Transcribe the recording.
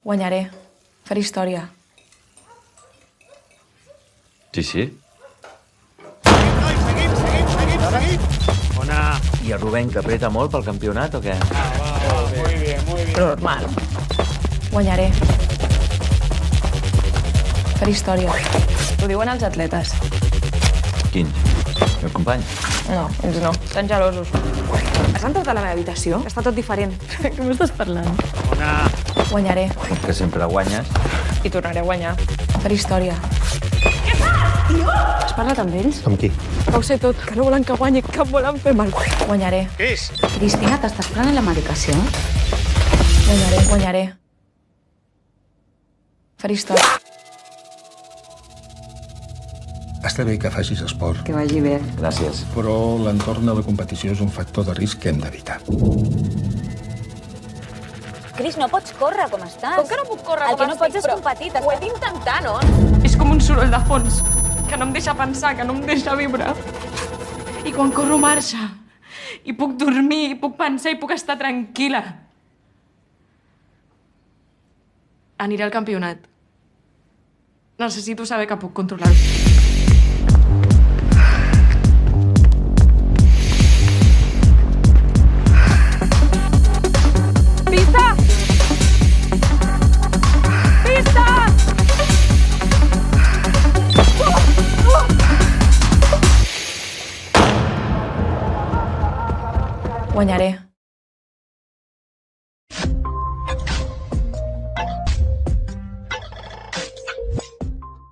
Guanyaré. Faré història. Sí, sí. Seguim. Bona. I el Rubén, que apreta molt pel campionat o què? Muy bien. Normal. Guanyaré. Faré història. Ho diuen els atletes. Quins? El company? No, ells no. Estan gelosos. Has entrat a la meva habitació? Està tot diferent. Què m'estàs parlant? Bona. Guanyaré. Que sempre guanyes. I tornaré a guanyar. Faré història. Què fas, tio? Has parlat amb ells? Amb qui? Que ho sé tot, que no volen que guanyi, que em volen fer mal. Guanyaré. Cris. Cristina, t'estàs prenent la medicació? Guanyaré. Faré història. Està bé que facis esport, Que vagi bé. Gràcies. però l'entorn de la competició és un factor de risc que hem d'evitar. Cris, no pots córrer com estàs. Com que no puc córrer El com que no estic, pots és però competir. ho he d'intentar, no? És com un soroll de fons, que no em deixa pensar, que no em deixa viure. I quan corro marxa, i puc dormir, i puc pensar, i puc estar tranquil·la. Aniré al campionat. Necessito saber que puc controlar-ho. Pista! Guanyaré.